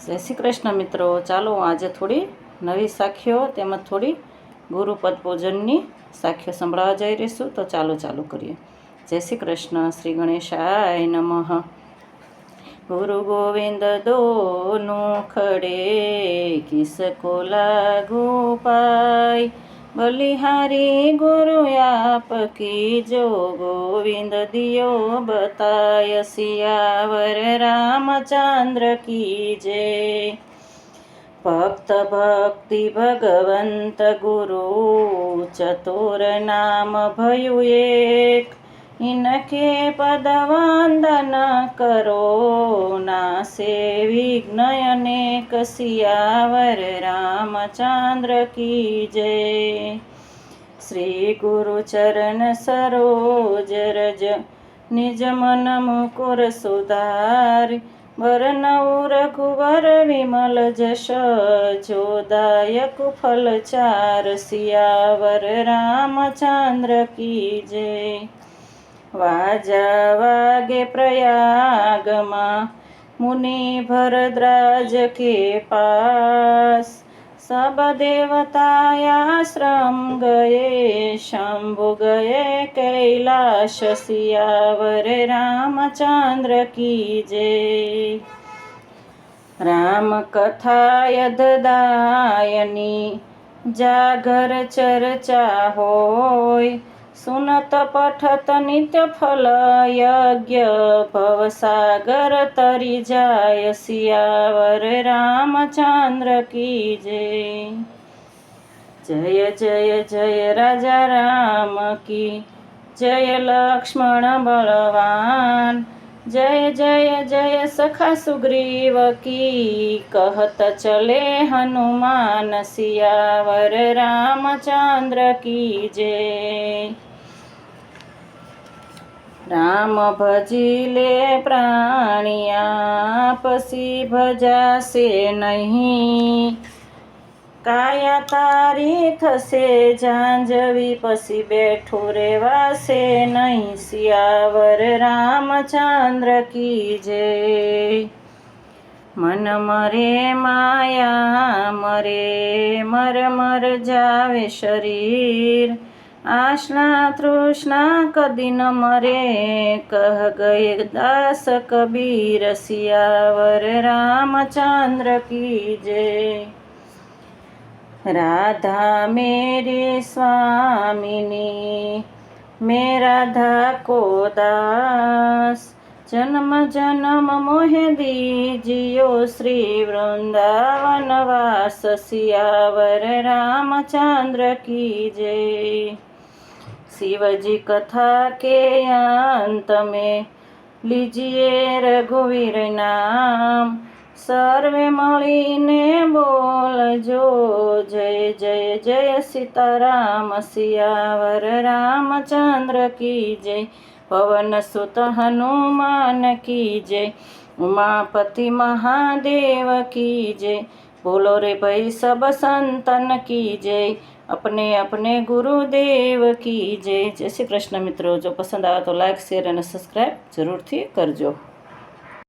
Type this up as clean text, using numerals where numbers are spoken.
જય શ્રી કૃષ્ણ મિત્રો, ચાલો આજે થોડી નવી સાખીઓ તેમજ થોડી ગુરુપદ પૂજનની સાખીઓ સંભળાવવા જઈ રહીશું. તો ચાલુ કરીએ. જય શ્રી કૃષ્ણ. શ્રી ગણેશાય નમઃ. ગુરુ ગોવિંદ દોનું ખડે કિસકો લાગુ પાય, બલિહારી ગુરુ આપકી જો ગોવિંદ દિયો બતાય, સિયાવર રામચંદ્ર કી જય. ભક્ત ભક્તિ ભગવંત ગુરુ ચતુર નામ ભયું એક, ઇનકે પદ વંદન કરો નાસે વિઘ્ન અનેક, સિયાવર રામચંદ્ર કી જય. શ્રી ગુરુ ચરણ સરોજ રજ નિજ મન મુકુર સુધાર, બરનઉ રઘુવર વિમલ જશ જોદાયક ફલ ચાર, સિયાવર રામચંદ્ર કી જય. વાજા વાગે પ્રયાગમાં મુનિ ભરદ્રાજ કે પાસ, सब देवता आश्रम गए शंभु गए कैलाश, सियावर रामचंद्र की जय. राम कथा यददायनी जागर चर्चा होय, सुनत पठत नित्य फल यज्ञ भवसागर तरी जाय, सियावर रामचंद्र की जय. जय जय जय राजा राम की जय, लक्ष्मण बलवान जय जय जय सखा सुग्रीव की, कहत चले हनुमान, सियावर रामचंद्र की जय. राम भजिले प्राणिया पसी भजासे नहीं, काया तारी थसे झांझवी पसी बैठो रेवासे नहीं, सियावर रामचंद्र की जय. मन मरे माया मरे मर मर जावे शरीर, आशना तृष्णा कदी न मरे, कह गए दास कबीर, सियावर रामचंद्र की जय. राधा मेरी स्वामिनी मैं राधा को दास, जन्म जन्म मोहे दीजियो श्री वृंदावन वास, सियावर रामचंद्र की जय. शिवजी कथा के अंत में लीजिए रघुवीर नाम, सर्वे मळीने बोलजो जय जय जय सीताराम, सियावर रामचंद्र की जय. पवन सुत हनुमान की जय, उमापति महादेव की जय. बोलो रे भाई सब संतन की जय, अपने अपने गुरुदेव की जय. जय श्री कृष्ण मित्रों, जो पसंद आवे तो लाइक शेर और सब्सक्राइब जरूर थी करजो.